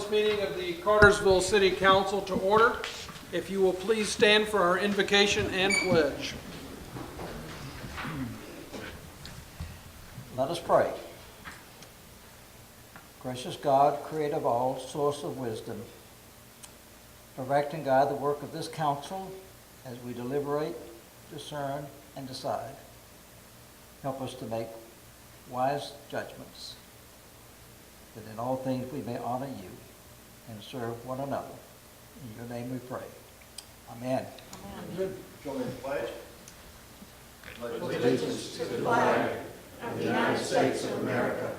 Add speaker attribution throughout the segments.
Speaker 1: this meeting of the Cartersville City Council to order. If you will please stand for our invocation and pledge.
Speaker 2: Let us pray. Gracious God, creator of all, source of wisdom, direct and guide the work of this council as we deliberate, discern, and decide. Help us to make wise judgments, that in all things we may honor you and serve one another. In your name we pray. Amen.
Speaker 3: Amen. Join in the pledge.
Speaker 4: Pledge allegiance to the flag of the United States of America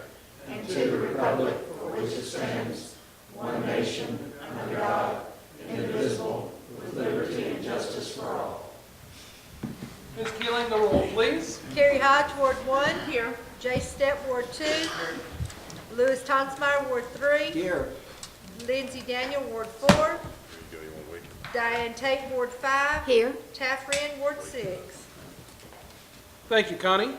Speaker 4: and to the republic for which it stands, one nation, under God, indivisible, with liberty and justice for all.
Speaker 1: Ms. Keeling, the roll, please.
Speaker 5: Carrie Hodge, Ward 1. Here. Jay Stepp, Ward 2. Louis Tonsmeyer, Ward 3.
Speaker 2: Here.
Speaker 5: Lindsay Daniel, Ward 4. Diane Tate, Ward 5.
Speaker 4: Here.
Speaker 5: Taft Wren, Ward 6.
Speaker 1: Thank you, Connie.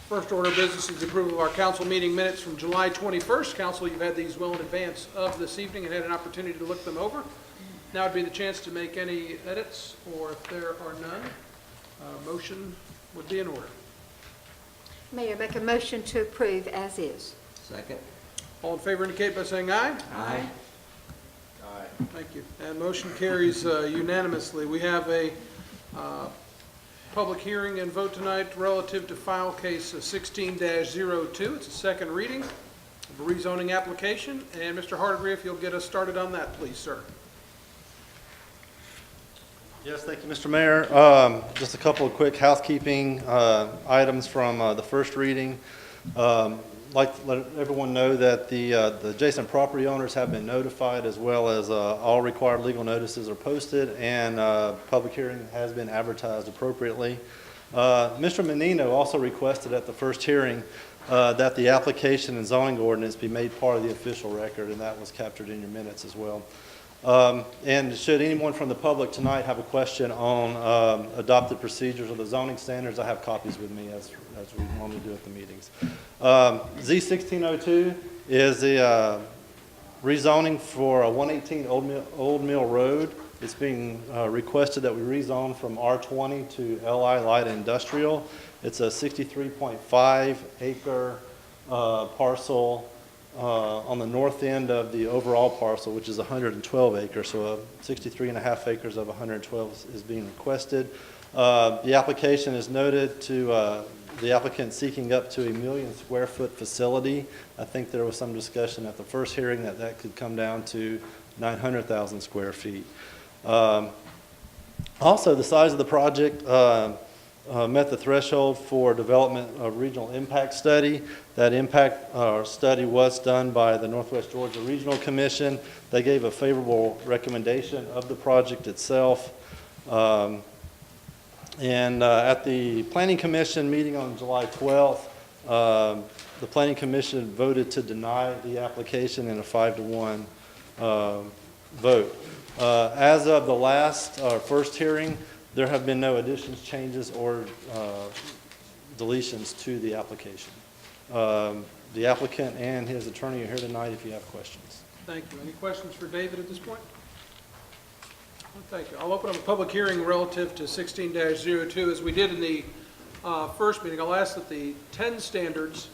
Speaker 1: First order of business is the approval of our council meeting minutes from July 21st. Council, you've had these well in advance of this evening and had an opportunity to look them over. Now would be the chance to make any edits, or if there are none, motion would be in order.
Speaker 4: Mayor, make a motion to approve as is.
Speaker 2: Second.
Speaker 1: All in favor indicate by saying aye.
Speaker 2: Aye.
Speaker 1: Thank you. And motion carries unanimously. We have a public hearing and vote tonight relative to file case 16-02. It's a second reading of a rezoning application. And Mr. Hardigree, if you'll get us started on that, please, sir.
Speaker 6: Yes, thank you, Mr. Mayor. Just a couple of quick housekeeping items from the first reading. Like to let everyone know that the adjacent property owners have been notified, as well as all required legal notices are posted, and public hearing has been advertised appropriately. Mr. Menino also requested at the first hearing that the application and zoning ordinance be made part of the official record, and that was captured in your minutes as well. And should anyone from the public tonight have a question on adopted procedures or the zoning standards, I have copies with me as we normally do at the meetings. Z1602 is the rezoning for 118 Old Mill Road. It's being requested that we rezone from R20 to LI Light Industrial. It's a 63.5 acre parcel on the north end of the overall parcel, which is 112 acres, so 63.5 acres of 112 is being requested. The application is noted to the applicant seeking up to 1 million square foot facility. I think there was some discussion at the first hearing that could come down to 900,000 square feet. Also, the size of the project met the threshold for development of regional impact study. That impact study was done by the Northwest Georgia Regional Commission. They gave a favorable recommendation of the project itself. At the Planning Commission meeting on July 12th, the Planning Commission voted to deny the application in a 5-to-1 vote. As of the last first hearing, there have been no additions, changes, or deletions to the application. The applicant and his attorney are here tonight if you have questions.
Speaker 1: Thank you. Any questions for David at this point? Well, thank you. I'll open up a public hearing relative to 16-02. As we did in the first meeting, I'll ask that the 10 standards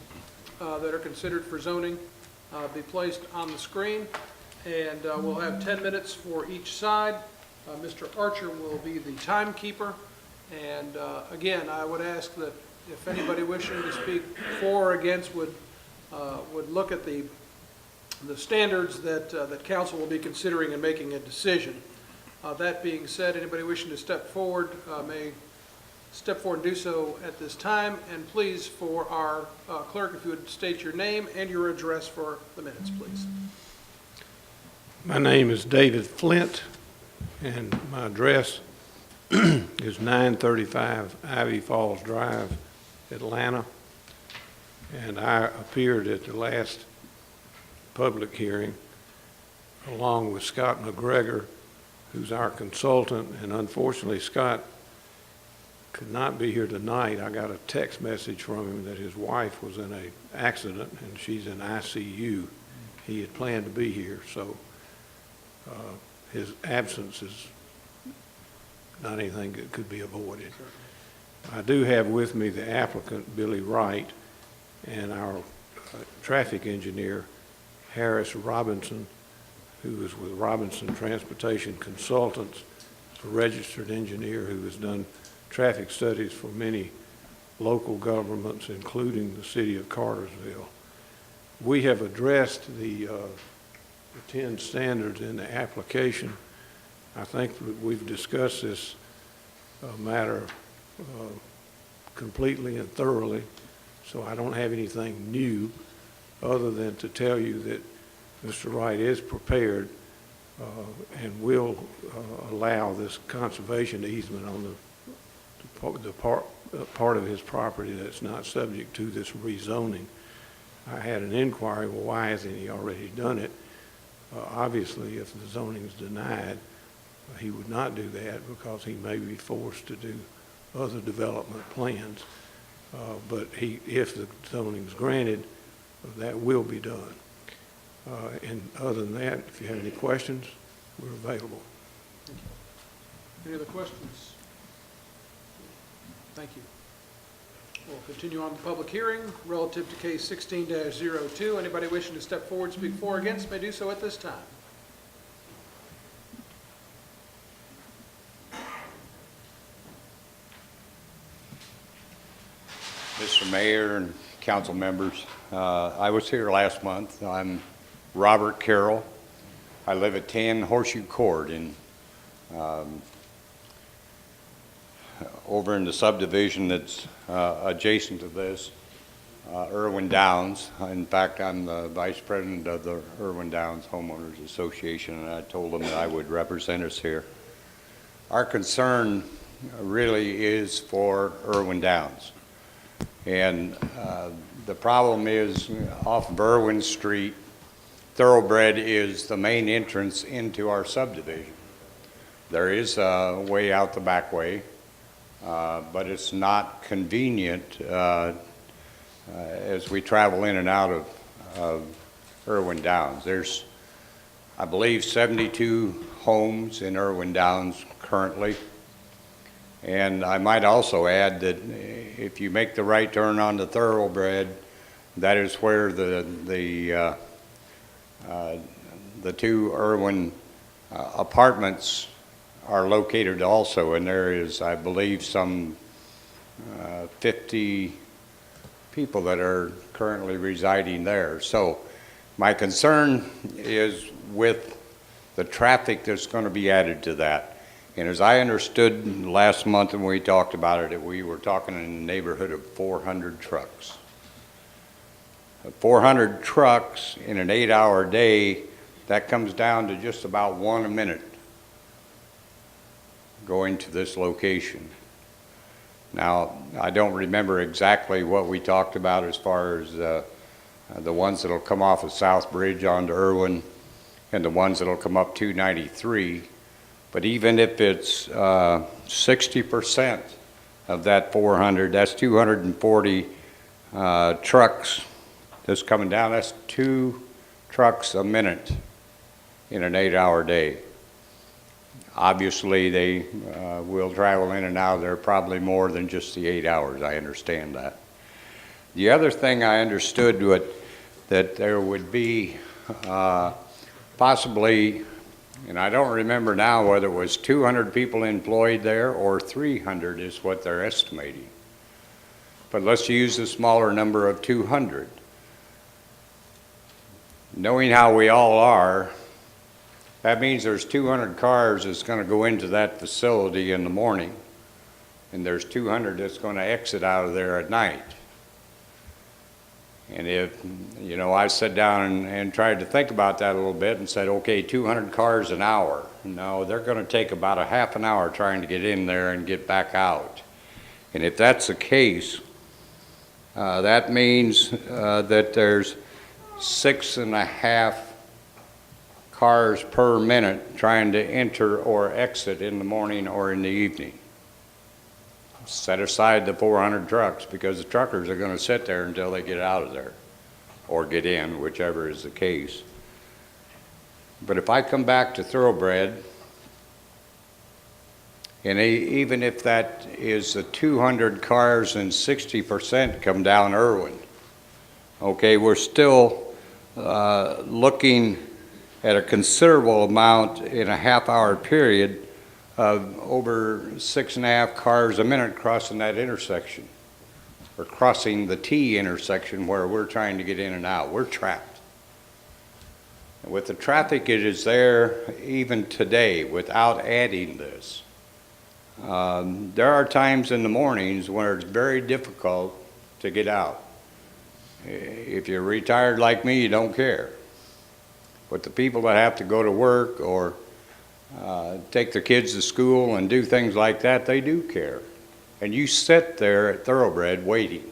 Speaker 1: that are considered for zoning be placed on the screen, and we'll have 10 minutes for each side. Mr. Archer will be the timekeeper, and again, I would ask that if anybody wishing to speak for or against would look at the standards that council will be considering and making a decision. That being said, anybody wishing to step forward may step forward and do so at this time. And please, for our clerk, if you would state your name and your address for the minutes, please.
Speaker 7: My name is David Flint, and my address is 935 Ivy Falls Drive, Atlanta. And I appeared at the last public hearing along with Scott McGregor, who's our consultant, and unfortunately Scott could not be here tonight. I got a text message from him that his wife was in an accident and she's in ICU. he had planned to be here, so his absence is not anything that could be avoided. I do have with me the applicant, Billy Wright, and our traffic engineer, Harris Robinson, who is with Robinson Transportation Consultants, a registered engineer who has done traffic studies for many local governments, including the city of Cartersville. We have addressed the 10 standards in the application. I think that we've discussed this matter completely and thoroughly, so I don't have anything new other than to tell you that Mr. Wright is prepared and will allow this conservation easement on the part of his property that's not subject to this rezoning. I had an inquiry, well, why hasn't he already done it? Obviously, if the zoning is denied, he would not do that because he may be forced to do other development plans. But if the zoning is granted, that will be done. And other than that, if you have any questions, we're available.
Speaker 1: Any other questions? Thank you. We'll continue on the public hearing relative to case 16-02. Anybody wishing to step forward, speak for or against, may do so at this time.
Speaker 3: Mr. Mayor and council members, I was here last month. I'm Robert Carroll. I live at 10 Horseshoe Court over in the subdivision that's adjacent to this, Irwin Downs. In fact, I'm the vice president of the Irwin Downs Homeowners Association, and I told them that I would represent us here. Our concern really is for Irwin Downs. And the problem is off of Irwin Street, Thoroughbred is the main entrance into our subdivision. There is a way out the back way, but it's not convenient as we travel in and out of Irwin Downs. There's, I believe, 72 homes in Irwin Downs currently. And I might also add that if you make the right turn onto Thoroughbred, that is where the two Irwin apartments are located also, and there is, I believe, some 50 people that are currently residing there. So my concern is with the traffic that's going to be added to that. And as I understood last month when we talked about it, we were talking in the neighborhood of 400 trucks. 400 trucks in an 8-hour day, that comes down to just about 1 a minute going to this location. Now, I don't remember exactly what we talked about as far as the ones that'll come off of South Bridge onto Irwin and the ones that'll come up 293. But even if it's 60% of that 400, that's 240 trucks that's coming down. That's 2 trucks a minute in an 8-hour day. Obviously, they will travel in and out. They're probably more than just the 8 hours. I understand that. The other thing I understood that there would be possibly, and I don't remember now whether it was 200 people employed there or 300 is what they're estimating. But let's use the smaller number of 200. Knowing how we all are, that means there's 200 cars that's going to go into that facility in the morning, and there's 200 that's going to exit out of there at night. And if, you know, I sat down and tried to think about that a little bit and said, okay, 200 cars an hour. No, they're going to take about a half an hour trying to get in there and get back out. And if that's the case, that means that there's 6.5 cars per minute trying to enter or exit in the morning or in the evening. Set aside the 400 trucks because the truckers are going to sit there until they get out of there or get in, whichever is the case. But if I come back to Thoroughbred, and even if that is the 200 cars and 60% come down Irwin, okay, we're still looking at a considerable amount in a half-hour period of over 6.5 cars a minute crossing that intersection, or crossing the T intersection where we're trying to get in and out. We're trapped. And with the traffic it is there even today without adding this. There are times in the mornings where it's very difficult to get out. If you're retired like me, you don't care. But the people that have to go to work or take their kids to school and do things like that, they do care. And you sit there at Thoroughbred waiting.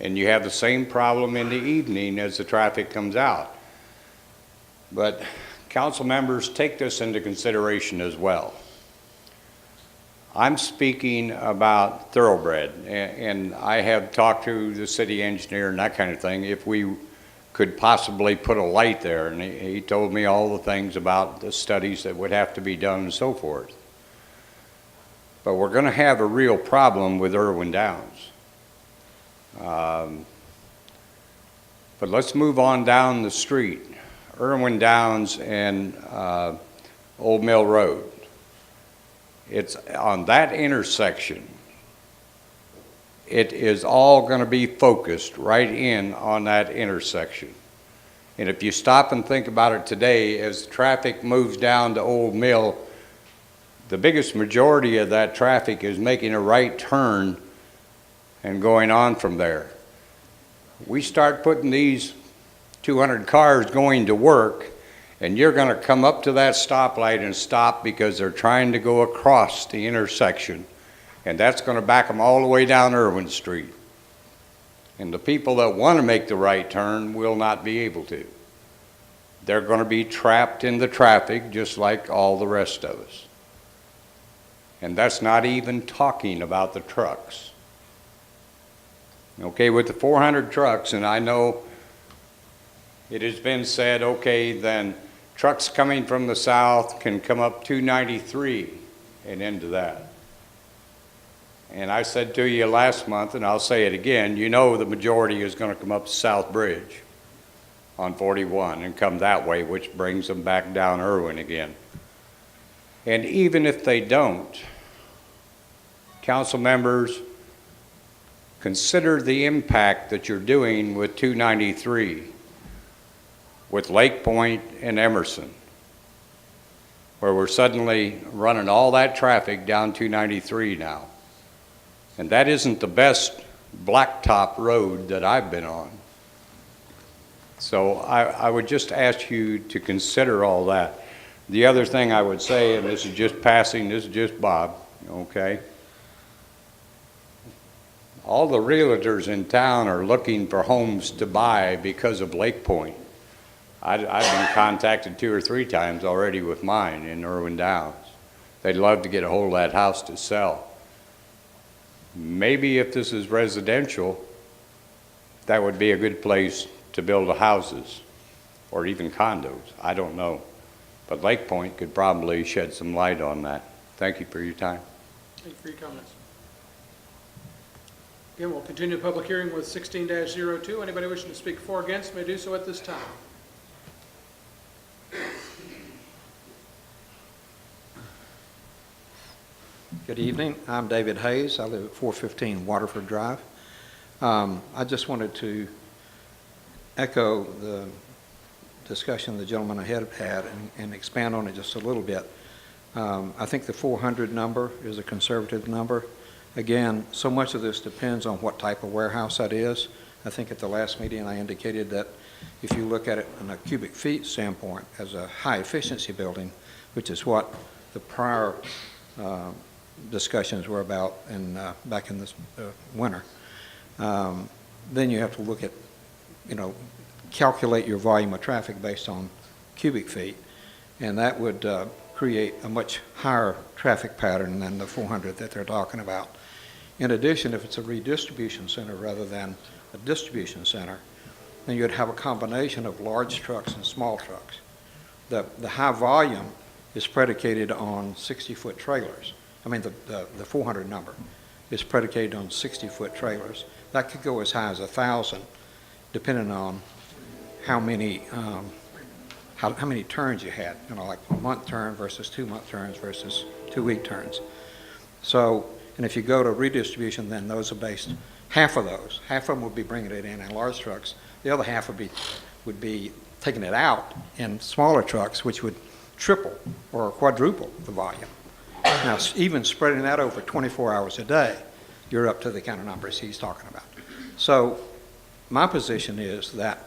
Speaker 3: And you have the same problem in the evening as the traffic comes out. But council members, take this into consideration as well. I'm speaking about Thoroughbred, and I have talked to the city engineer and that kind of thing, if we could possibly put a light there, and he told me all the things about the studies that would have to be done and so forth. But we're going to have a real problem with Irwin Downs. But let's move on down the street. Irwin Downs and Old Mill Road. It's on that intersection. It is all going to be focused right in on that intersection. And if you stop and think about it today, as traffic moves down to Old Mill, the biggest majority of that traffic is making a right turn and going on from there. We start putting these 200 cars going to work, and you're going to come up to that stoplight and stop because they're trying to go across the intersection. And that's going to back them all the way down Irwin Street. And the people that want to make the right turn will not be able to. They're going to be trapped in the traffic just like all the rest of us. And that's not even talking about the trucks. Okay, with the 400 trucks, and I know it has been said, okay, then trucks coming from the south can come up 293 and into that. And I said to you last month, and I'll say it again, you know the majority is going to come up South Bridge on 41 and come that way, which brings them back down Irwin again. And even if they don't, council members, consider the impact that you're doing with 293, with Lake Point and Emerson, where we're suddenly running all that traffic down 293 now. And that isn't the best blacktop road that I've been on. So I would just ask you to consider all that. The other thing I would say, and this is just passing, this is just Bob, okay? All the realtors in town are looking for homes to buy because of Lake Point. I've been contacted 2 or 3 times already with mine in Irwin Downs. They'd love to get a hold of that house to sell. Maybe if this is residential, that would be a good place to build the houses or even condos. I don't know. But Lake Point could probably shed some light on that. Thank you for your time.
Speaker 1: Thank you for your comments. Again, we'll continue the public hearing with 16-02. Anybody wishing to speak for or against may do so at this time.
Speaker 8: Good evening. I'm David Hayes. I live at 415 Waterford Drive. I just wanted to echo the discussion the gentleman ahead had and expand on it just a little bit. I think the 400 number is a conservative number. Again, so much of this depends on what type of warehouse that is. I think at the last meeting I indicated that if you look at it from a cubic feet standpoint as a high efficiency building, which is what the prior discussions were about back in this winter, then you have to look at, calculate your volume of traffic based on cubic feet, and that would create a much higher traffic pattern than the 400 that they're talking about. In addition, if it's a redistribution center rather than a distribution center, then you'd have a combination of large trucks and small trucks. the high volume is predicated on 60-foot trailers. I mean, the 400 number is predicated on 60-foot trailers. That could go as high as 1,000, depending on how many how many turns you had. You know, like a month turn versus 2-month turns versus 2-week turns. So, and if you go to redistribution, then those are based, half of them would be bringing it in large trucks. The other half would be taking it out in smaller trucks, which would triple or quadruple the volume. Now, even spreading that over 24 hours a day, you're up to the kind of numbers he's talking about. So my position is that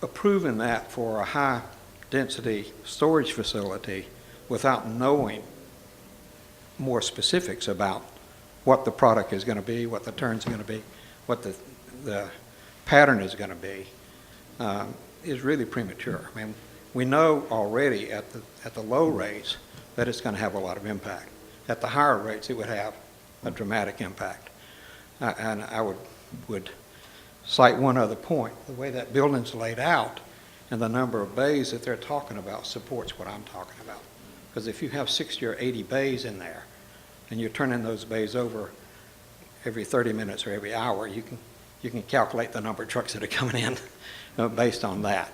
Speaker 8: approving that for a high-density storage facility without knowing more specifics about what the product is going to be, what the turns are going to be, what the pattern is going to be, is really premature. I mean, we know already at the low rates that it's going to have a lot of impact. At the higher rates, it would have a dramatic impact. And I would cite one other point. The way that building's laid out and the number of bays that they're talking about supports what I'm talking about. Because if you have 60 or 80 bays in there, and you're turning those bays over every 30 minutes or every hour, you can calculate the number of trucks that are coming in based on that.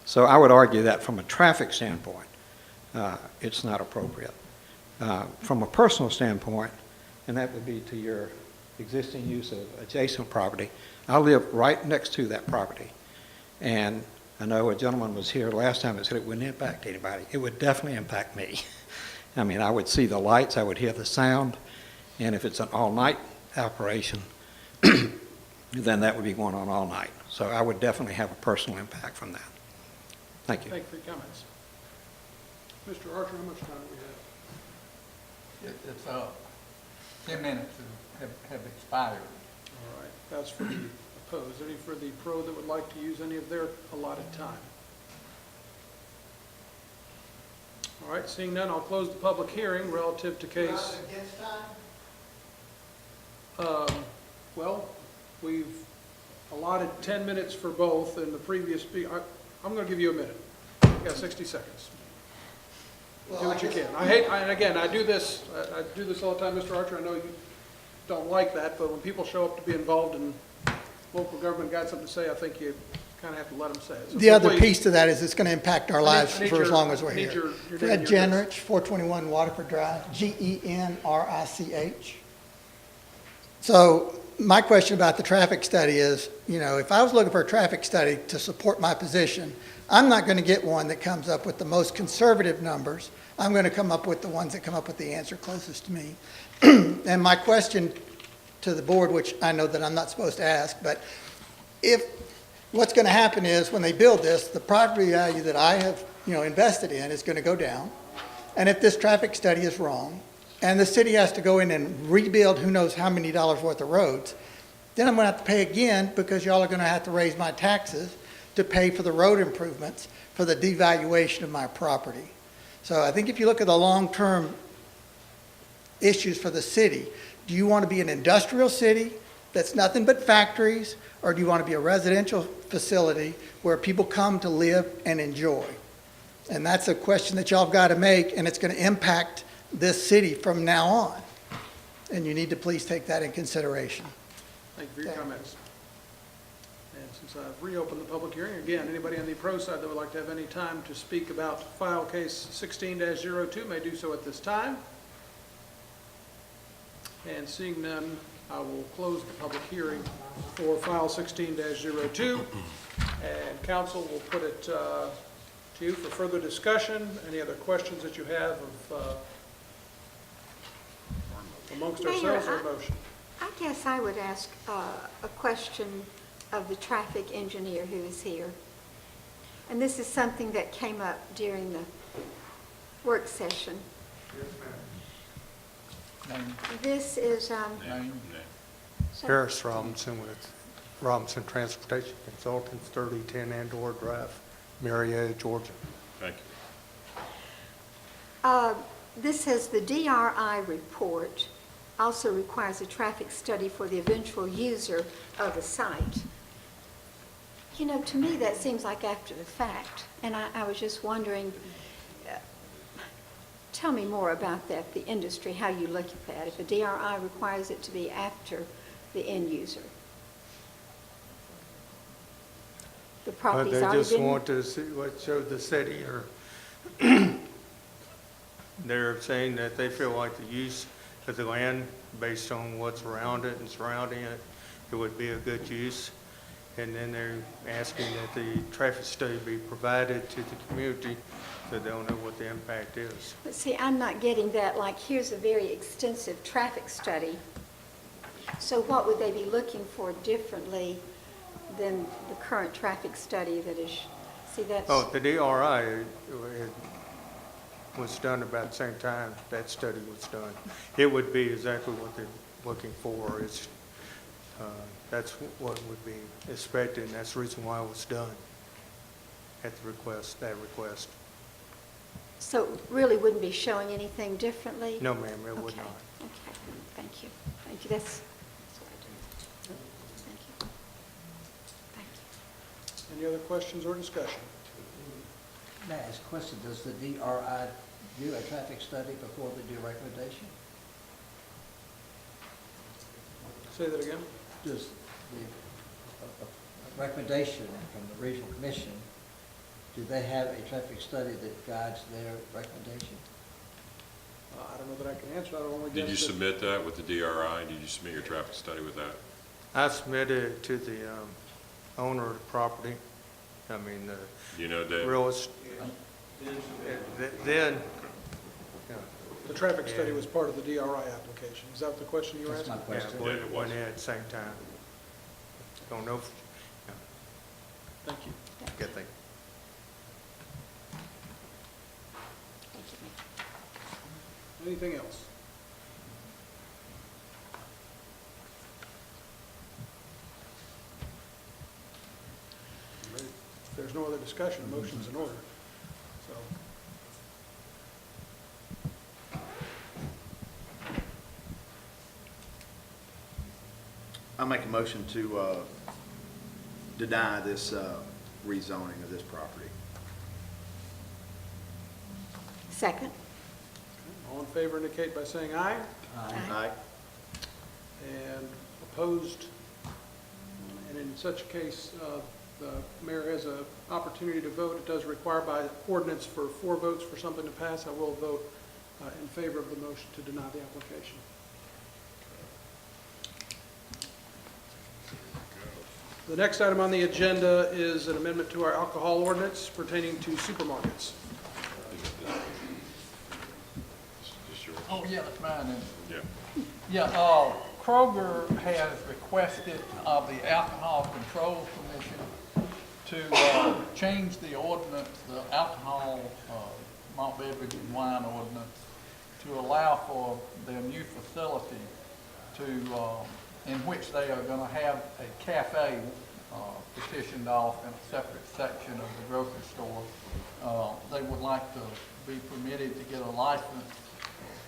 Speaker 8: So I would argue that from a traffic standpoint, it's not appropriate. From a personal standpoint, and that would be to your existing use of adjacent property, I live right next to that property. And I know a gentleman was here last time and said it wouldn't impact anybody. It would definitely impact me. I mean, I would see the lights, I would hear the sound, and if it's an all-night operation, then that would be going on all night. So I would definitely have a personal impact from that. Thank you.
Speaker 1: Thank you for your comments. Mr. Archer, how much time do we have?
Speaker 9: It's 10 minutes have expired.
Speaker 1: All right, that's for the opposed. Any for the pro that would like to use any of their allotted time? All right, seeing none, I'll close the public hearing relative to case. Well, we've allotted 10 minutes for both in the previous, I'm going to give you a minute. You got 60 seconds. Do what you can. And again, I do this all the time, Mr. Archer. I know you don't like that, but when people show up to be involved in local government, got something to say, I think you kind of have to let them say it. So
Speaker 10: The other
Speaker 1: please,
Speaker 10: piece to that is it's going to impact our lives for as long as we're here.
Speaker 1: your name
Speaker 10: Fred
Speaker 1: and your address.
Speaker 10: Genrich, 421 Waterford Drive, Genrich. So my question about the traffic study is, you know, if I was looking for a traffic study to support my position, I'm not going to get one that comes up with the most conservative numbers. I'm going to come up with the ones that come up with the answer closest to me. And my question to the board, which I know that I'm not supposed to ask, but if what's going to happen is when they build this, the property value that I have, you know, invested in is going to go down. And if this traffic study is wrong, and the city has to go in and rebuild who knows how many dollars worth of roads, then I'm going to have to pay again because y'all are going to have to raise my taxes to pay for the road improvements for the devaluation of my property. So I think if you look at the long-term issues for the city, do you want to be an industrial city that's nothing but factories, or do you want to be a residential facility where people come to live and enjoy? And that's a question that y'all have got to make, and it's going to impact this city from now on. And you need to please take that in consideration.
Speaker 1: Thank you for your comments. And since I've reopened the public hearing, again, anybody on the pro side that would like to have any time to speak about file case 16-02 may do so at this time. And seeing none, I will close the public hearing for file 16-02. And council will put it to you for further discussion. Any other questions that you have of amongst ourselves or motion?
Speaker 11: I guess I would ask a question of the traffic engineer who is here. And this is something that came up during the work session. This is,
Speaker 12: Harris Robinson with Robinson Transportation Consultants, 3010 Andor Drive, Marietta, Georgia.
Speaker 13: Thank you.
Speaker 11: this says the DRI report also requires a traffic study for the eventual user of the site. You know, to me, that seems like after the fact, and I was just wondering, tell me more about that, the industry, how you look at that, if a DRI requires it to be after the end user. The property's
Speaker 12: They
Speaker 11: already
Speaker 12: just
Speaker 11: been...
Speaker 12: want to see what showed the city, or they're saying that they feel like the use of the land, based on what's around it and surrounding it, it would be a good use. And then they're asking that the traffic study be provided to the community so they'll know what the impact is.
Speaker 11: But see, I'm not getting that, like, here's a very extensive traffic study. So what would they be looking for differently than the current traffic study that is, see, that's...
Speaker 12: Oh, the DRI was done about the same time that study was done. It would be exactly what they're looking for. That's what would be expected, and that's the reason why it was done at the request, that request.
Speaker 11: So it really wouldn't be showing anything differently?
Speaker 12: No, ma'am, it would
Speaker 11: Okay,
Speaker 12: not.
Speaker 11: okay, thank you. Thank you, that's what I do. Thank you. Thank you.
Speaker 1: Any other questions or discussion?
Speaker 2: May I ask a question? Does the DRI do a traffic study before they do a recommendation?
Speaker 1: Say that again?
Speaker 2: Does a recommendation from the regional commission, do they have a traffic study that guides their recommendation?
Speaker 1: I don't know that I can answer. I don't only
Speaker 13: Did you
Speaker 1: guess that-
Speaker 13: submit that with the DRI? Did you submit your traffic study with that?
Speaker 12: I submitted it to the owner of the property. I mean,
Speaker 13: You know, Dave?
Speaker 12: then,
Speaker 1: The traffic study was part of the DRI application. Is that the question you were
Speaker 2: That's
Speaker 1: asking?
Speaker 2: my
Speaker 12: yeah,
Speaker 2: question.
Speaker 12: but it went in at the same time. Don't know,
Speaker 1: Thank you.
Speaker 12: good thing.
Speaker 1: Anything else? If there's no other discussion, motion's in order. So,
Speaker 14: I make a motion to deny this rezoning of this property.
Speaker 11: Second?
Speaker 1: all in favor indicate by saying aye.
Speaker 14: Aye.
Speaker 1: And opposed? And in such a case, the mayor has an opportunity to vote. It does require by ordinance for 4 votes for something to pass. I will vote in favor of the motion to deny the application. The next item on the agenda is an amendment to our alcohol ordinance pertaining to supermarkets.
Speaker 13: Just yours?
Speaker 9: Oh, yeah, that's mine.
Speaker 13: Yeah.
Speaker 9: Yeah, Kroger has requested of the Alcohol Control Commission to change the ordinance, the alcohol, malt beverage and wine ordinance, to allow for their new facility to, in which they are going to have a cafe petitioned off in a separate section of the grocery store. They would like to be permitted to get a license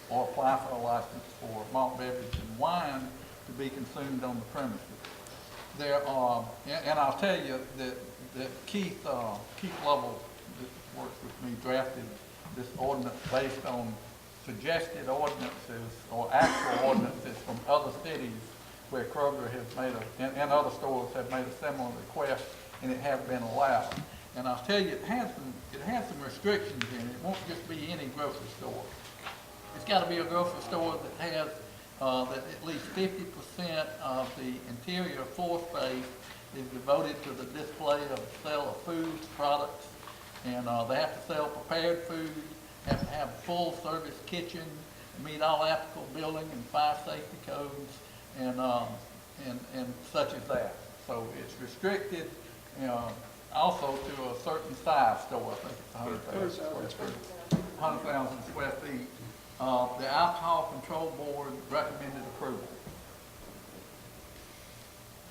Speaker 9: or apply for a license for malt beverage and wine to be consumed on the premises. There are, and I'll tell you that Keith Lovell, that works with me, drafted this ordinance based on suggested ordinances or actual ordinances from other cities where Kroger has made and other stores have made a similar request, and it has been allowed. And I'll tell you, it has some restrictions in it. It won't just be any grocery store. It's got to be a grocery store that has that at least 50% of the interior floor space is devoted to the display of sale of foods, products, and they have to sell prepared food, have to have a full service kitchen, meet all applicable building and fire safety codes, and such as that. So it's restricted, also to a certain size store. I think it's 100,000 square feet. The Alcohol Control Board recommended approval.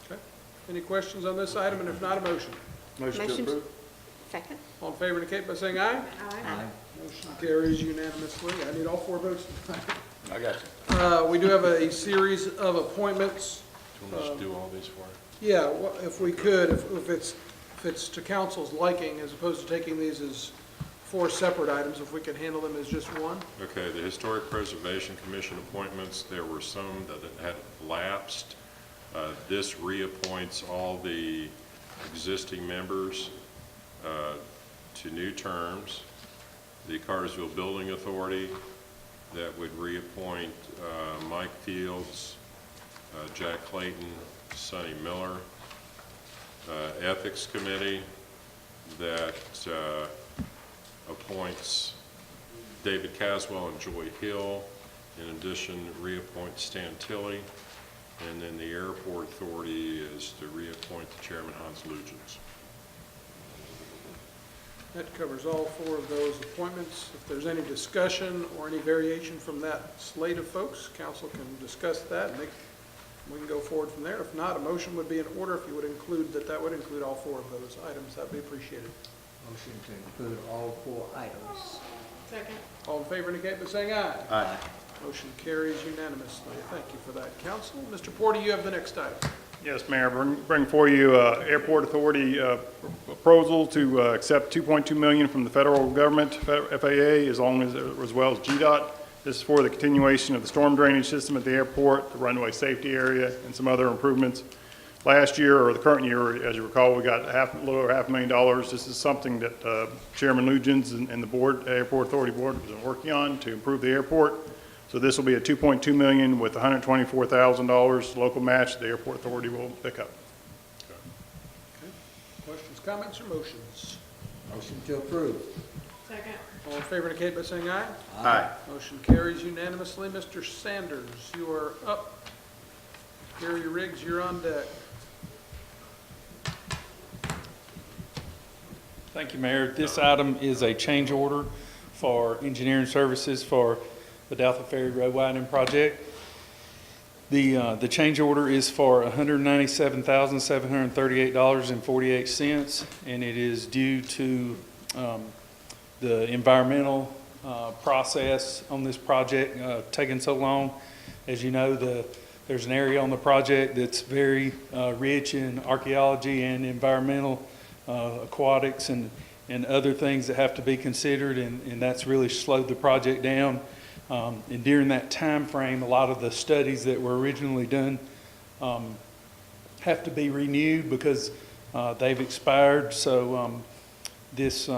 Speaker 1: Okay. Any questions on this item? And if not, a motion.
Speaker 14: Motion to approve.
Speaker 11: Second?
Speaker 1: All in favor indicate by saying aye.
Speaker 11: Aye.
Speaker 1: Motion carries unanimously. I need all 4 votes.
Speaker 14: I got you.
Speaker 1: We do have a series of appointments.
Speaker 13: Do you want us to do all these for you?
Speaker 1: Yeah, if we could, if it's if it's to council's liking, as opposed to taking these as 4 separate items, if we could handle them as just one.
Speaker 13: Okay, the Historic Preservation Commission appointments, there were some that had lapsed. This reappoints all the existing members to new terms. The Cartersville Building Authority, that would reappoint Mike Fields, Jack Clayton, Sonny Miller. Ethics Committee, that appoints David Caswell and Joy Hill. In addition, reappoint Stan Tilley. And then the Airport Authority is to reappoint the Chairman, Hans Lugens.
Speaker 1: That covers all 4 of those appointments. If there's any discussion or any variation from that slate of folks, council can discuss that, and we can go forward from there. If not, a motion would be in order. If you would include that would include all 4 of those items. That'd be appreciated.
Speaker 2: Motion to include all 4 items.
Speaker 5: Second.
Speaker 1: All in favor indicate by saying aye.
Speaker 14: Aye.
Speaker 1: Motion carries unanimously. Thank you for that, council. Mr. Porter, you have the next item.
Speaker 15: Yes, Mayor, bring for you Airport Authority proposal to accept $2.2 million from the federal government, FAA, as well as GDOT. This is for the continuation of the storm drainage system at the airport, the runway safety area, and some other improvements. Last year, or the current year, as you recall, we got a little over $500,000. This is something that Chairman Lugens and the board, Airport Authority Board, has been working on to improve the airport. So this will be a $2.2 million with $124,000 local match the Airport Authority will pick up.
Speaker 1: Okay. Questions, comments, or motions?
Speaker 2: Motion to approve.
Speaker 5: Second.
Speaker 1: All in favor indicate by saying aye.
Speaker 14: Aye.
Speaker 1: Motion carries unanimously. Mr. Sanders, you are up. Gary Riggs, you're on deck.
Speaker 16: Thank you, Mayor. This item is a change order for engineering services for the Dalfa Ferry Road widening project. The change order is for $197,738.48, and it is due to the environmental process on this project taking so long. As you know, there's an area on the project that's very rich in archaeology and environmental aquatics and other things that have to be considered, and that's really slowed the project down. And during that time frame, a lot of the studies that were originally done have to be renewed because they've expired. So this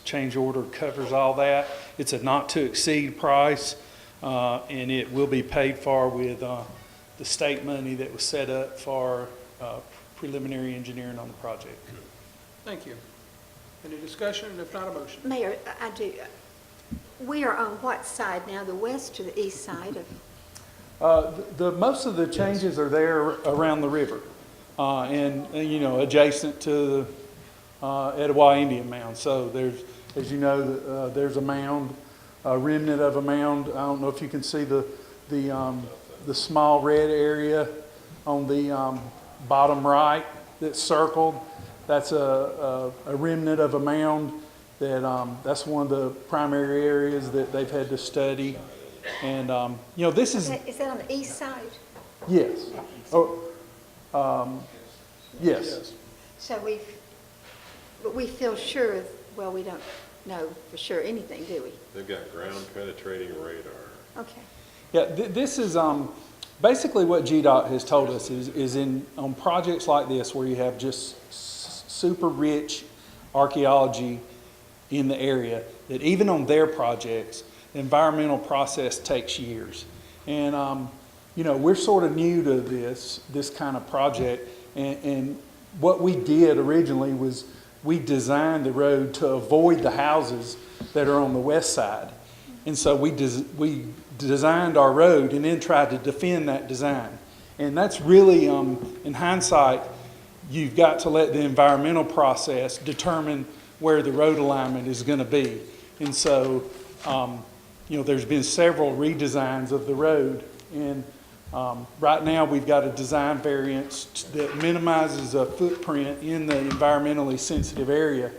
Speaker 16: change order covers all that. It's a not to exceed price, and it will be paid for with the state money that was set up for preliminary engineering on the project.
Speaker 1: Thank you. Any discussion? If not, a motion.
Speaker 11: Mayor, I do. We are on what side now, the west or the east side of?
Speaker 16: Most of the changes are there around the river, and you know, adjacent to Etowah Indian Mound. So there's, as you know, there's a mound, a remnant of a mound. I don't know if you can see the small red area on the bottom right that's circled. That's a remnant of a mound. That's one of the primary areas that they've had to study. And, you know, this is...
Speaker 11: Is that on the east side?
Speaker 16: Yes. Yes.
Speaker 11: So we feel sure, well, we don't know for sure anything, do we?
Speaker 13: They've got ground penetrating radar.
Speaker 11: Okay.
Speaker 16: Yeah, this is basically what GDOT has told us is on projects like this where you have just super rich archaeology in the area, that even on their projects, the environmental process takes years. And, you know, we're sort of new to this kind of project. And what we did originally was we designed the road to avoid the houses that are on the west side. And so we designed our road and then tried to defend that design. And that's really, in hindsight, you've got to let the environmental process determine where the road alignment is going to be. And so, you know, there's been several redesigns of the road. And right now we've got a design variance that minimizes a footprint in the environmentally sensitive area.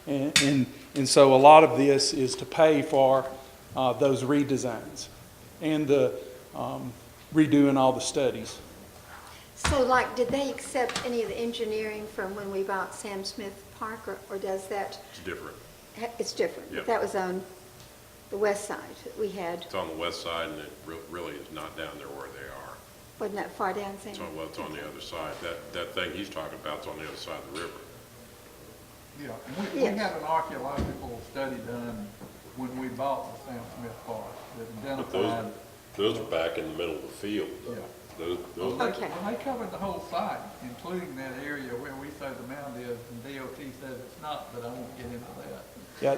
Speaker 16: And so a lot of this is to pay for those redesigns and the redoing all the studies.
Speaker 11: So like, did they accept any of the engineering from when we bought Sam Smith Park, or does that,
Speaker 13: It's different.
Speaker 11: it's different?
Speaker 13: Yep.
Speaker 11: That was on the west side that we had,
Speaker 13: It's on the west side, and it really is not down there where they are.
Speaker 11: wasn't that far down, Sam?
Speaker 13: Well, it's on the other side. That thing he's talking about is on the other side of the river.
Speaker 9: Yeah, and we
Speaker 11: Yes.
Speaker 9: had an archaeological study done when we bought the Sam Smith Park that
Speaker 13: But
Speaker 9: identified.
Speaker 13: those are back in the middle of the field, though.
Speaker 9: Yeah.
Speaker 13: Those,
Speaker 11: Okay.
Speaker 9: Well, they covered the whole site, including that area where we say the mound is, and DOT says it's not, but I won't get into that.
Speaker 16: Yeah,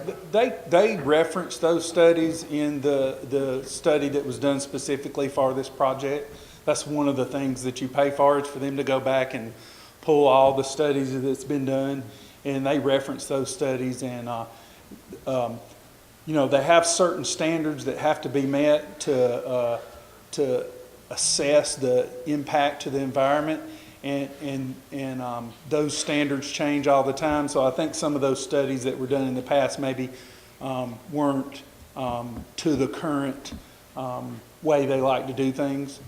Speaker 16: they reference those studies in the study that was done specifically for this project. That's one of the things that you pay for, is for them to go back and pull all the studies that's been done, and they reference those studies, and, you know, they have certain standards that have to be met to assess the impact to the environment, and those standards change all the time. So I think some of those studies that were done in the past maybe weren't to the current way they like to do things.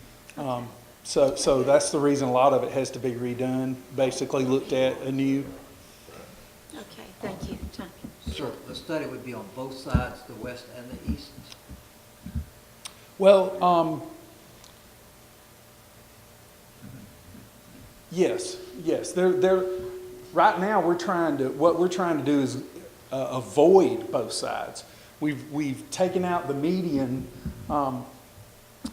Speaker 16: So that's the reason a lot of it has to be redone, basically looked at anew.
Speaker 11: Okay, thank you, Tom.
Speaker 2: So the study would be on both sides, the west and the east?
Speaker 16: Well, yes. Right now, what we're trying to do is avoid both sides. We've taken out the median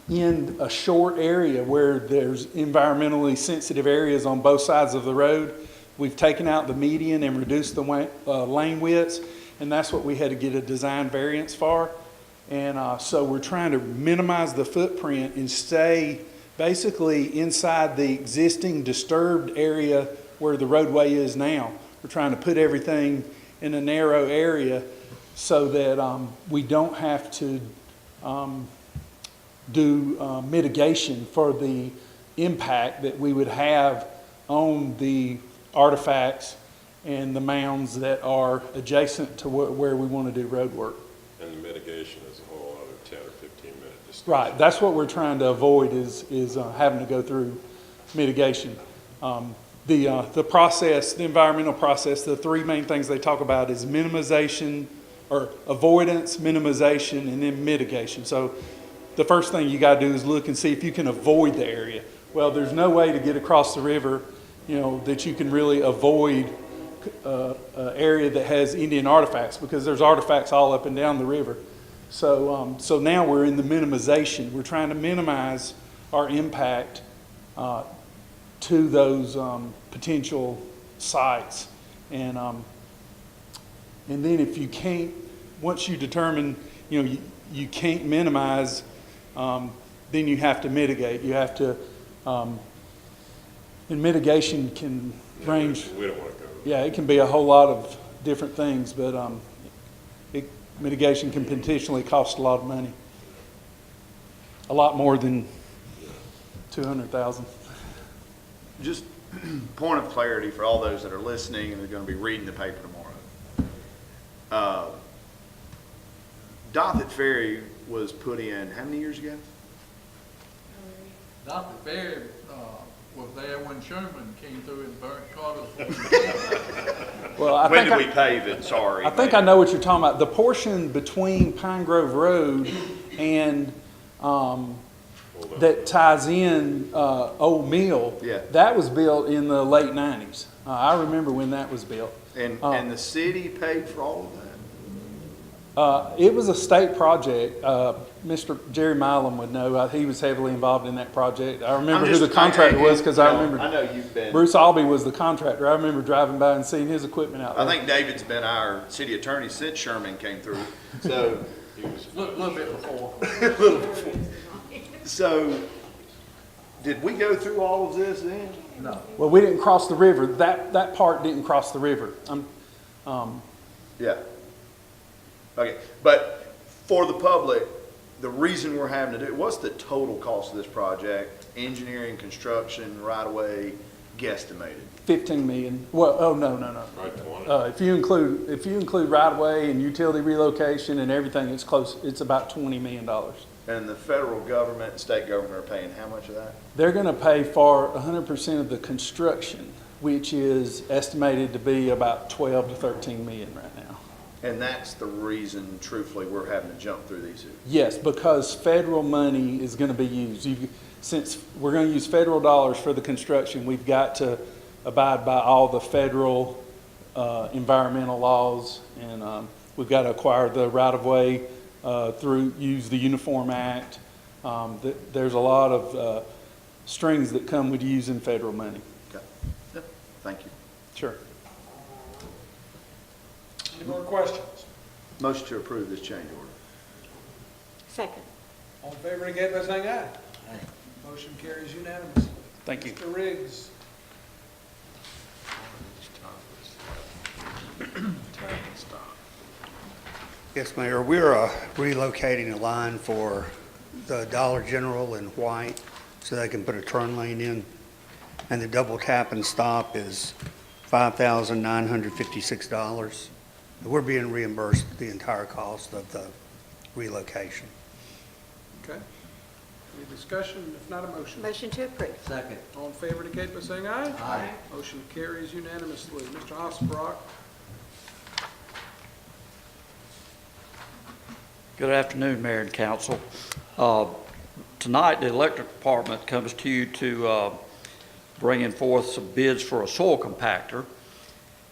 Speaker 16: in a short area where there's environmentally sensitive areas on both sides of the road. We've taken out the median and reduced the lane widths, and that's what we had to get a design variance for. And so we're trying to minimize the footprint and stay basically inside the existing disturbed area where the roadway is now. We're trying to put everything in a narrow area so that we don't have to do mitigation for the impact that we would have on the artifacts and the mounds that are adjacent to where we want to do road work.
Speaker 13: And the mitigation is a whole other 10 or 15-minute discussion.
Speaker 16: Right, that's what we're trying to avoid is having to go through mitigation. The process, the environmental process, the three main things they talk about is minimization, or avoidance, minimization, and then mitigation. So the first thing you got to do is look and see if you can avoid the area. Well, there's no way to get across the river, you know, that you can really avoid an area that has Indian artifacts, because there's artifacts all up and down the river. So now we're in the minimization. We're trying to minimize our impact to those potential sites. And then if you can't, once you determine, you know, you can't minimize, then you have to mitigate. You have to, and mitigation can range.
Speaker 13: We don't want to go.
Speaker 16: Yeah, it can be a whole lot of different things, but mitigation can potentially cost a lot of money. A lot more than $200,000.
Speaker 14: Just point of clarity for all those that are listening and are going to be reading the paper tomorrow. Doffett Ferry was put in how many years ago?
Speaker 9: Dr. Ferry was there when Sherman came through and burnt Cartersville.
Speaker 16: Well,
Speaker 14: When did we pave it? Sorry.
Speaker 16: I think I know what you're talking about. The portion between Pine Grove Road and that ties in Old Mill,
Speaker 14: Yeah.
Speaker 16: that was built in the late 90s. I remember when that was built.
Speaker 14: And the city paid for all of that?
Speaker 16: It was a state project. Mr. Jerry Milam would know. He was heavily involved in that project. I remember who the contractor was, because I remember
Speaker 14: I know you've been.
Speaker 16: Bruce Albee was the contractor. I remember driving by and seeing his equipment out there.
Speaker 14: I think David's been our city attorney since Sherman came through. So
Speaker 9: A little bit before.
Speaker 14: So, did we go through all of this then?
Speaker 9: No.
Speaker 16: Well, we didn't cross the river. That part didn't cross the river.
Speaker 14: Yeah. Okay, but for the public, the reason we're having to do, what's the total cost of this project? Engineering, construction, right-of-way, guesstimated?
Speaker 16: 15 million. Well, oh, no. If you include right-of-way and utility relocation and everything, it's close. It's about $20 million.
Speaker 14: And the federal government and state government are paying how much of that?
Speaker 16: They're going to pay for 100% of the construction, which is estimated to be about 12 to 13 million right now.
Speaker 14: And that's the reason, truthfully, we're having to jump through these hoops.
Speaker 16: Yes, because federal money is going to be used. Since we're going to use federal dollars for the construction, we've got to abide by all the federal environmental laws, and we've got to acquire the right-of-way use the Uniform Act. There's a lot of strings that come with using federal money.
Speaker 14: Okay. Yep. Thank you.
Speaker 16: Sure.
Speaker 1: Any more questions?
Speaker 14: Motion to approve this change order.
Speaker 11: Second.
Speaker 1: All in favor indicate by saying aye. Aye. Motion carries unanimously.
Speaker 16: Thank you.
Speaker 1: Mr. Riggs.
Speaker 17: Yes, Mayor, we're relocating a line for the Dollar General in White so they can put a turn lane in. And the double tap and stop is $5,956. We're being reimbursed the entire cost of the relocation.
Speaker 1: Okay. Any discussion? If not, a motion.
Speaker 11: Motion to approve.
Speaker 2: Second.
Speaker 1: All in favor indicate by saying aye.
Speaker 2: Aye.
Speaker 1: Motion carries unanimously. Mr. Hosbrock.
Speaker 18: Good afternoon, Mayor and Council. Tonight, the electric department comes to you to bringing forth some bids for a soil compactor.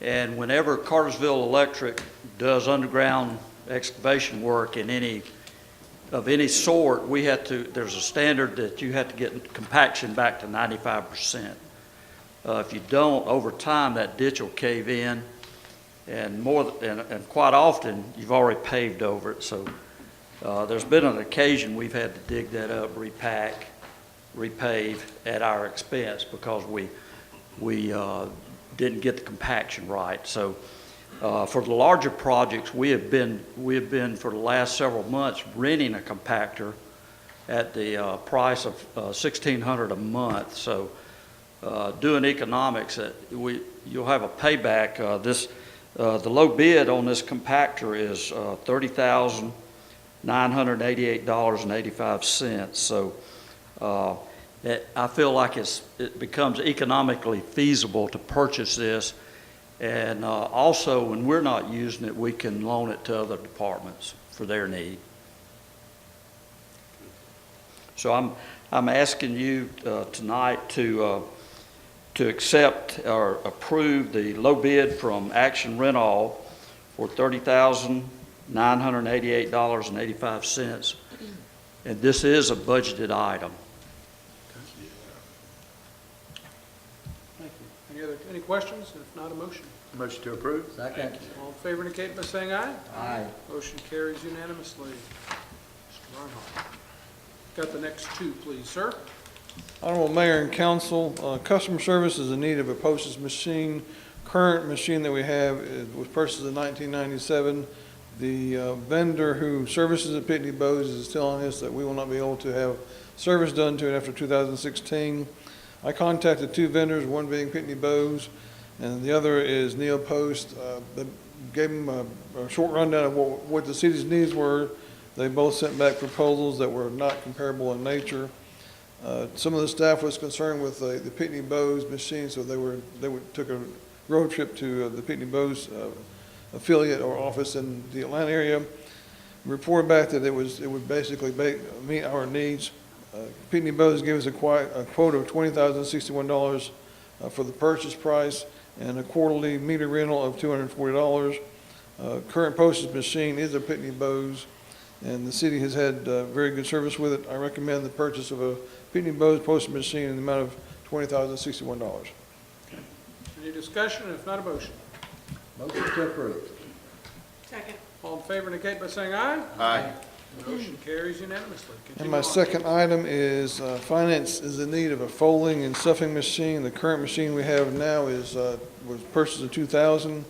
Speaker 18: And whenever Cartersville Electric does underground excavation work in any sort, there's a standard that you have to get compaction back to 95%. If you don't, over time, that ditch will cave in, and quite often, you've already paved over it. So there's been an occasion we've had to dig that up, repack, repave at our expense because we didn't get the compaction right. So for the larger projects, we have been for the last several months renting a compactor at the price of $1,600 a month. So doing economics, you'll have a payback. The low bid on this compactor is $30,988.85. So I feel like it becomes economically feasible to purchase this, and also when we're not using it, we can loan it to other departments for their need. So I'm asking you tonight to accept or approve the low bid from Action Rental for $30,988.85, and this is a budgeted item.
Speaker 1: Any questions? If not, a motion.
Speaker 14: Motion to approve.
Speaker 2: Second.
Speaker 1: All in favor indicate by saying aye.
Speaker 2: Aye.
Speaker 1: Motion carries unanimously. Mr. Barnhart. Got the next two, please, sir.
Speaker 19: Honorable Mayor and Council, customer service is in need of a postage machine. Current machine that we have was purchased in 1997. The vendor who services at Pitney Bowes is telling us that we will not be able to have service done to it after 2016. I contacted two vendors, one being Pitney Bowes, and the other is Neopost. They gave them a short rundown of what the city's needs were. They both sent back proposals that were not comparable in nature. Some of the staff was concerned with the Pitney Bowes machine, so they took a road trip to the Pitney Bowes affiliate or office in the Atlanta area. Reported back that it would basically meet our needs. Pitney Bowes gave us a quote of $20,061 for the purchase price and a quarterly meter rental of $240. Current postage machine is a Pitney Bowes, and the city has had very good service with it. I recommend the purchase of a Pitney Bowes postage machine in the amount of $20,061.
Speaker 1: Any discussion? If not, a motion.
Speaker 2: Motion to approve.
Speaker 5: Second.
Speaker 1: All in favor indicate by saying aye.
Speaker 14: Aye.
Speaker 1: Motion carries unanimously.
Speaker 19: And
Speaker 1: Continue
Speaker 19: my
Speaker 1: on.
Speaker 19: second item is finance is in need of a folding and stuffing machine. The current machine we have now was purchased in 2000.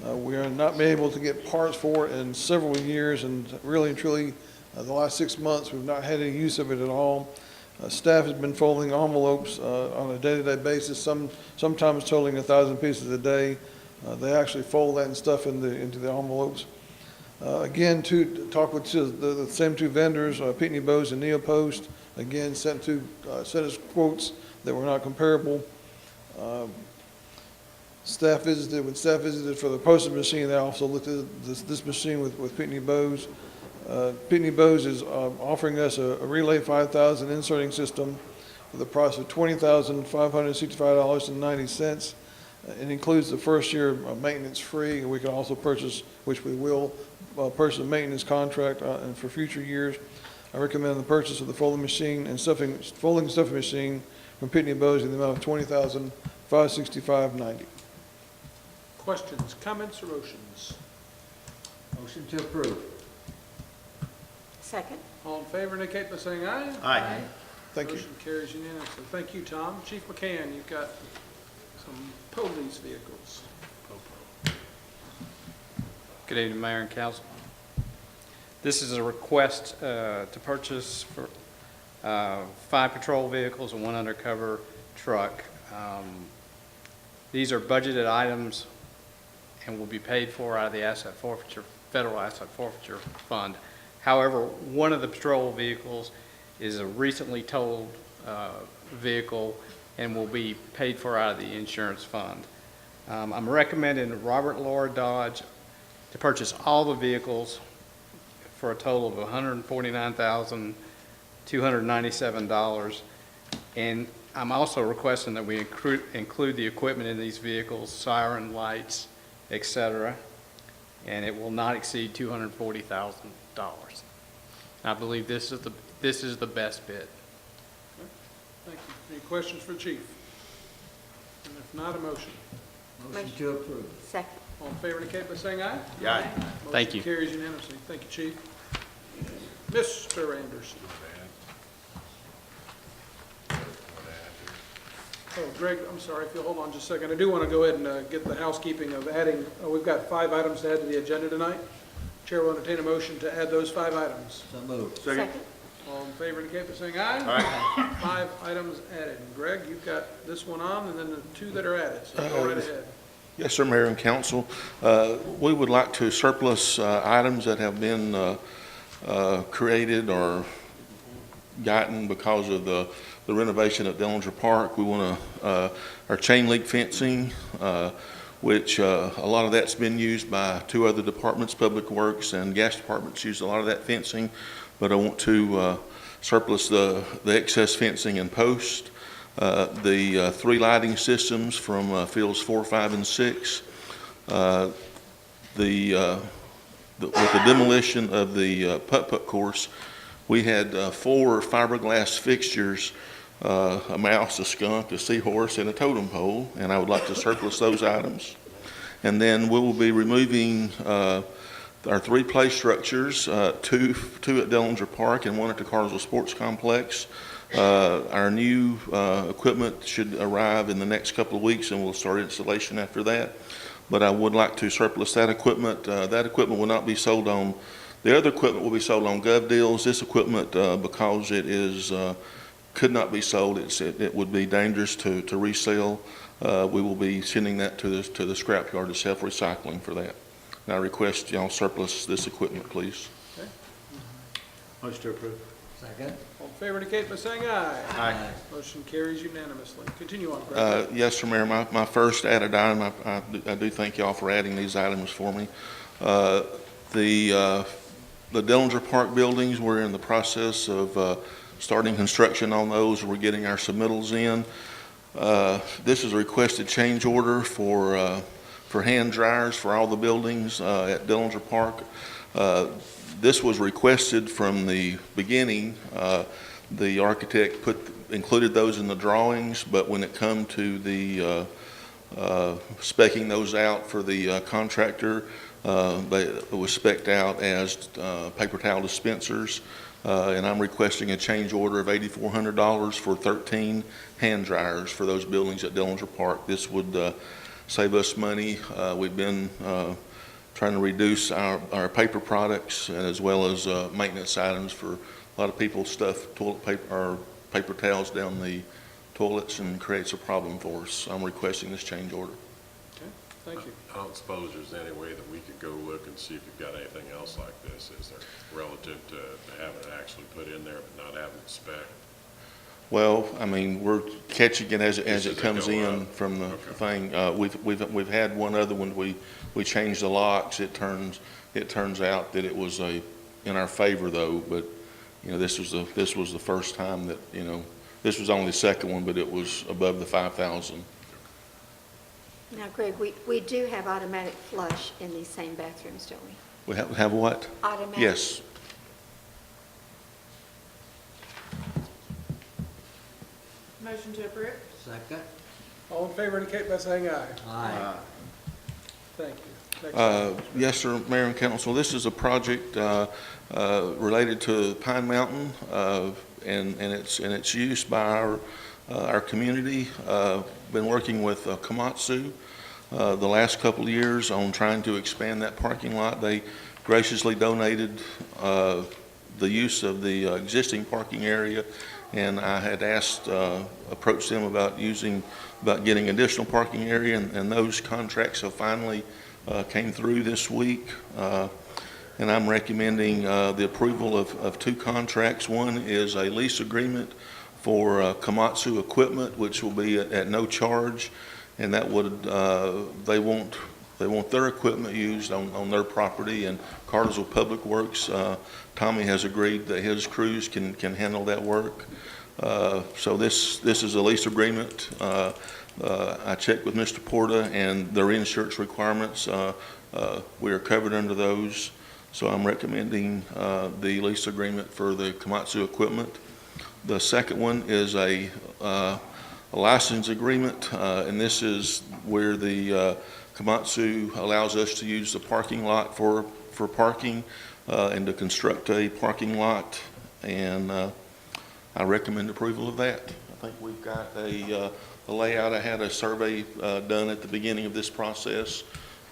Speaker 19: We are not been able to get parts for it in several years, and really and truly the last 6 months we've not had any use of it at all. Staff has been folding envelopes on a day-to-day basis, sometimes totaling 1,000 pieces a day. They actually fold that and stuff into the envelopes. Again, to talk with the same two vendors, Pitney Bowes and Neopost. Again, sent us quotes that were not comparable. When staff visited for the postage machine, they also looked at this machine with Pitney Bowes. Pitney Bowes is offering us a Relay 5000 inserting system for the price of $20,565.90. It includes the first year maintenance free, and we can also purchase, which we will, purchase a maintenance contract and for future years. I recommend the purchase of the folding machine and folding stuffing machine from Pitney Bowes in the amount of $20,565.90.
Speaker 1: Questions, comments, or motions?
Speaker 2: Motion to approve.
Speaker 11: Second.
Speaker 1: All in favor indicate by saying aye.
Speaker 14: Aye.
Speaker 19: Thank you.
Speaker 1: Motion carries unanimously. Thank you, Tom. Chief McCann, you've got some police vehicles.
Speaker 20: Good evening, Mayor and Council. This is a request to purchase for 5 patrol vehicles and 1 undercover truck. These are budgeted items and will be paid for out of the federal asset forfeiture fund. However, one of the patrol vehicles is a recently totaled vehicle and will be paid for out of the insurance fund. I'm recommending Robert Laura Dodge to purchase all the vehicles for a total of $149,297. And I'm also requesting that we include the equipment in these vehicles, siren lights, etc., and it will not exceed $240,000. I believe this is the best bid.
Speaker 1: Thank you. Any questions for the chief? And if not, a motion.
Speaker 2: Motion to approve.
Speaker 11: Second.
Speaker 1: All in favor indicate by saying aye.
Speaker 14: Aye.
Speaker 20: Thank you.
Speaker 1: Motion carries unanimously. Thank you, Chief. Mr. Anderson. Oh, Greg, I'm sorry, if you'll hold on just a second. I do want to go ahead and get the housekeeping of adding, we've got 5 items to add to the agenda tonight. Chair will entertain a motion to add those 5 items.
Speaker 2: So moved.
Speaker 14: Second.
Speaker 1: All in favor indicate by saying aye.
Speaker 14: Aye.
Speaker 1: 5 items added. And Greg, you've got this one on, and then the 2 that are added, so go right ahead.
Speaker 21: Yes, sir, Mayor and Council. We would like to surplus items that have been created or gotten because of the renovation at Dellinger Park. We want our chain link fencing, which a lot of that's been used by 2 other departments, Public Works and Gas Departments use a lot of that fencing, but I want to surplus the excess fencing and post. The 3 lighting systems from fields 4, 5, and 6. With the demolition of the putt-putt course, we had 4 fiberglass fixtures, a mouse, a skunk, a seahorse, and a totem pole, and I would like to surplus those items. And then we will be removing our 3 play structures, 2 at Dellinger Park and 1 at the Cartersville Sports Complex. Our new equipment should arrive in the next couple of weeks, and we'll start installation after that. But I would like to surplus that equipment. That equipment will not be sold on, the other equipment will be sold on gov deals. This equipment, because it is, could not be sold, it would be dangerous to resell. We will be sending that to the scrapyard to self-recycling for that. And I request y'all surplus this equipment, please.
Speaker 1: Okay.
Speaker 14: Motion to approve.
Speaker 2: Second.
Speaker 1: All in favor indicate by saying aye.
Speaker 14: Aye.
Speaker 1: Motion carries unanimously. Continue on, Greg.
Speaker 21: Yes, sir, Mayor. My first added item, I do thank y'all for adding these items for me. The Dellinger Park buildings, we're in the process of starting construction on those. We're getting our submittals in. This is a requested change order for hand dryers for all the buildings at Dellinger Park. This was requested from the beginning. The architect included those in the drawings, but when it come to the specking those out for the contractor, it was spec'd out as paper towel dispensers, and I'm requesting a change order of $8,400 for 13 hand dryers for those buildings at Dellinger Park. This would save us money. We've been trying to reduce our paper products as well as maintenance items for a lot of people stuff toilet paper or paper towels down the toilets and creates a problem for us. I'm requesting this change order.
Speaker 1: Okay. Thank you.
Speaker 13: I don't suppose there's any way that we could go look and see if you've got anything else like this, is there, relative to having it actually put in there but not having it spec?
Speaker 21: Well, I mean, we're catching it as
Speaker 13: As
Speaker 21: it
Speaker 13: they
Speaker 21: comes
Speaker 13: go
Speaker 21: in
Speaker 13: up.
Speaker 21: from the
Speaker 13: Okay.
Speaker 21: thing. We've had one other one, we changed the locks. It turns out that it was in our favor though, but, you know, this was the first time that, you know, this was only the second one, but it was above the 5,000.
Speaker 11: Now, Greg, we do have automatic flush in these same bathrooms, don't we?
Speaker 21: We have what?
Speaker 11: Automatic.
Speaker 21: Yes.
Speaker 5: Motion to approve?
Speaker 2: Second.
Speaker 1: All in favor indicate by saying aye.
Speaker 2: Aye.
Speaker 1: Thank you. Next item.
Speaker 21: Yes, sir, Mayor and Council. This is a project related to Pine Mountain and its use by our community. Been working with Komatsu the last couple of years on trying to expand that parking lot. They graciously donated the use of the existing parking area, and I had approached them about getting additional parking area, and those contracts have finally came through this week. And I'm recommending the approval of two contracts. One is a lease agreement for Komatsu equipment, which will be at no charge, and that would they want their equipment used on their property. And Cartersville Public Works, Tommy has agreed that his crews can handle that work. So this is a lease agreement. I checked with Mr. Porta and their insurance requirements. We are covered under those. So I'm recommending the lease agreement for the Komatsu equipment. The second one is a license agreement, and this is where the Komatsu allows us to use the parking lot for parking and to construct a parking lot, and I recommend approval of that. I think we've got a layout. I had a survey done at the beginning of this process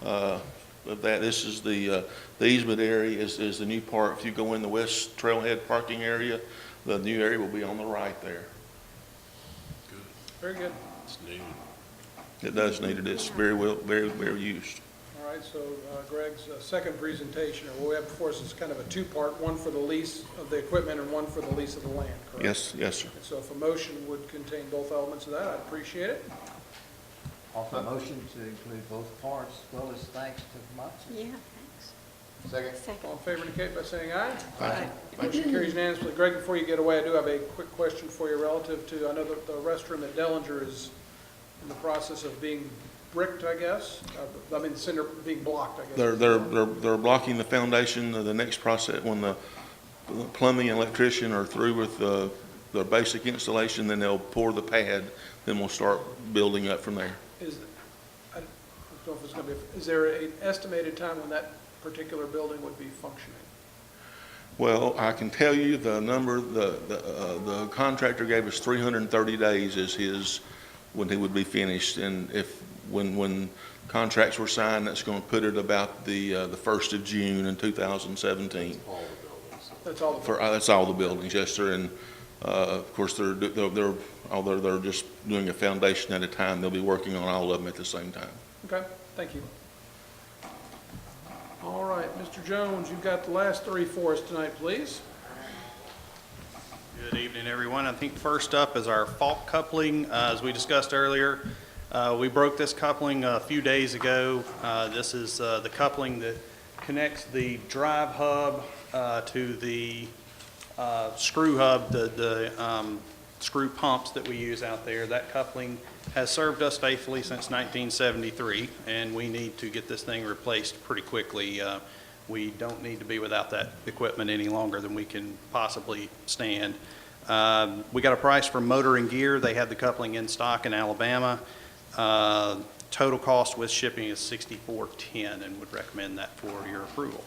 Speaker 21: of that. This is the easement area is the new part. If you go in the west trailhead parking area, the new area will be on the right there.
Speaker 13: Good.
Speaker 1: Very good.
Speaker 13: It's needed.
Speaker 21: It does need it. It's very well, very used.
Speaker 1: All right, so Greg's second presentation, or what we have before us is kind of a two-part, one for the lease of the equipment and one for the lease of the land, correct?
Speaker 21: Yes, sir.
Speaker 1: And so if a motion would contain both elements of that, I'd appreciate it.
Speaker 2: Offer motion to include both parts, as well as thanks to Komatsu.
Speaker 11: Yeah, thanks.
Speaker 14: Second.
Speaker 1: All in favor indicate by saying aye.
Speaker 21: Aye.
Speaker 1: Motion carries unanimously. Greg, before you get away, I do have a quick question for you relative to, I know that the restroom at Dellinger is in the process of being bricked, I guess. I mean, cinder being blocked, I guess.
Speaker 21: They're blocking the foundation. The next process, when the plumbing and electrician are through with the basic installation, then they'll pour the pad. Then we'll start building up from there.
Speaker 1: I don't know if it's going to be, is there an estimated time when that particular building would be functioning?
Speaker 21: Well, I can tell you the number. The contractor gave us 330 days as when he would be finished, and when contracts were signed, that's going to put it about the 1st of June in 2017.
Speaker 13: All the buildings.
Speaker 1: That's all the buildings.
Speaker 21: That's all the buildings, yes, sir. And of course, although they're just doing a foundation at a time, they'll be working on all of them at the same time.
Speaker 1: Okay, thank you. All right, Mr. Jones, you've got the last three for us tonight, please.
Speaker 4: Good evening, everyone. I think first up is our fault coupling. As we discussed earlier, we broke this coupling a few days ago. This is the coupling that connects the drive hub to the screw hub, the screw pumps that we use out there. That coupling has served us faithfully since 1973, and we need to get this thing replaced pretty quickly. We don't need to be without that equipment any longer than we can possibly stand. We got a price for motor and gear. They had the coupling in stock in Alabama. Total cost with shipping is $64.10, and would recommend that for your approval.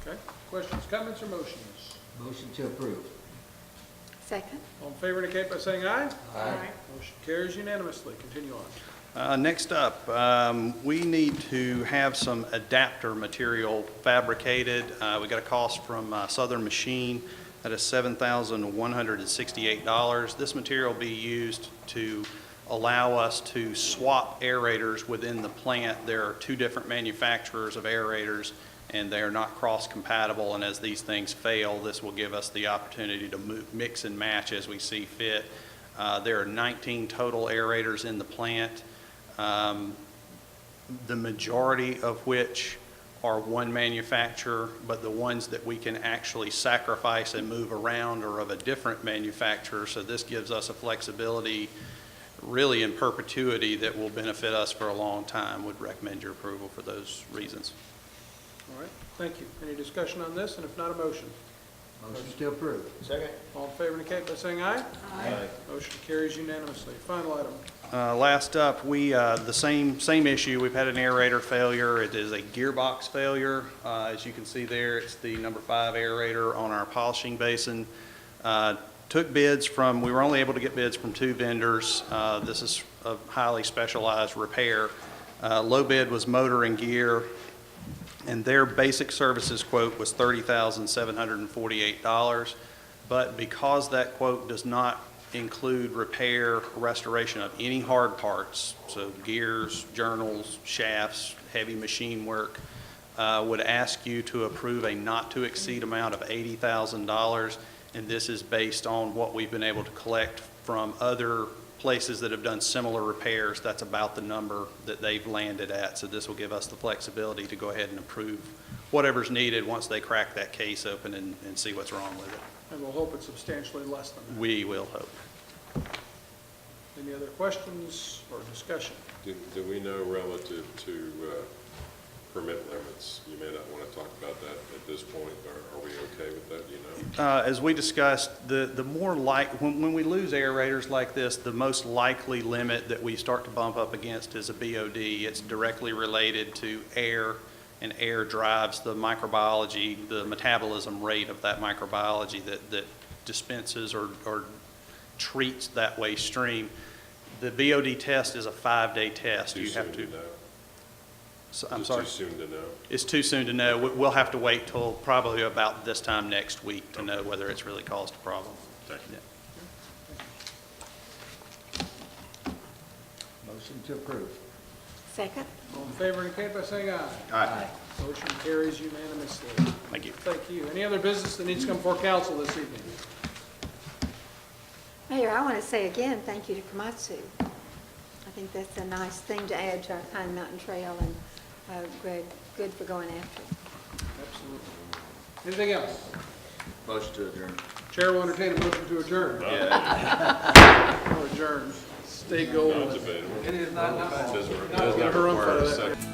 Speaker 1: Okay, questions, comments, or motions?
Speaker 2: Motion to approve.
Speaker 11: Second.
Speaker 1: All in favor indicate by saying aye.
Speaker 11: Aye.
Speaker 1: Motion carries unanimously. Continue on.
Speaker 4: Next up, we need to have some adapter material fabricated. We got a cost from Southern Machine. That is $7,168. This material will be used to allow us to swap aerators within the plant. There are 2 different manufacturers of aerators, and they are not cross-compatible, and as these things fail, this will give us the opportunity to mix and match as we see fit. There are 19 total aerators in the plant, the majority of which are one manufacturer, but the ones that we can actually sacrifice and move around are of a different manufacturer, so this gives us a flexibility really in perpetuity that will benefit us for a long time. Would recommend your approval for those reasons.
Speaker 1: All right, thank you. Any discussion on this, and if not, a motion?
Speaker 2: Motion to approve.
Speaker 14: Second.
Speaker 1: All in favor indicate by saying aye. Aye. Motion carries unanimously. Final item.
Speaker 4: Last up, the same issue. We've had an aerator failure. It is a gearbox failure. As you can see there, it's the number 5 aerator on our polishing basin. Took bids from, we were only able to get bids from 2 vendors. This is a highly specialized repair. Low bid was motor and gear, and their basic services quote was $30,748. But because that quote does not include repair, restoration of any hard parts, so gears, journals, shafts, heavy machine work, would ask you to approve a not to exceed amount of $80,000, and this is based on what we've been able to collect from other places that have done similar repairs. That's about the number that they've landed at, so this will give us the flexibility to go ahead and approve whatever's needed once they crack that case open and see what's wrong with it.
Speaker 1: And we'll hope it's substantially less than that.
Speaker 4: We will hope.
Speaker 1: Any other questions or discussion?
Speaker 13: Do we know relative to permit limits? You may not want to talk about that at this point. Are we okay with that, do you know?
Speaker 4: As we discussed, the more when we lose aerators like this, the most likely limit that we start to bump up against is a BOD. It's directly related to air, and air drives the microbiology, the metabolism rate of that microbiology that dispenses or treats that waste stream. The BOD test is a 5-day test.
Speaker 13: Too soon to know.
Speaker 4: So, I'm sorry?
Speaker 13: Too soon to know?
Speaker 4: It's too soon to know. We'll have to wait till probably about this time next week to know whether it's really caused a problem.
Speaker 13: Thank you.
Speaker 4: Yeah.
Speaker 2: Motion to approve.
Speaker 11: Second?
Speaker 1: All in favor indicate by saying aye.
Speaker 14: Aye.
Speaker 1: Motion carries unanimously.
Speaker 4: Thank you.
Speaker 1: Thank you. Any other business that needs to come before council this evening?
Speaker 11: Mayor, I want to say again, thank you to Komatsu. I think that's a nice thing to add to our Pine Mountain Trail, and Greg, good for going after it.
Speaker 1: Absolutely. Anything else?
Speaker 14: Motion to adjourn.
Speaker 1: Chair will entertain a motion to adjourn.
Speaker 14: Yeah.
Speaker 1: Or adjourn. Stay gold.
Speaker 13: Not debatable.
Speaker 1: It is not.
Speaker 13: Doesn't
Speaker 1: Not
Speaker 13: require a second.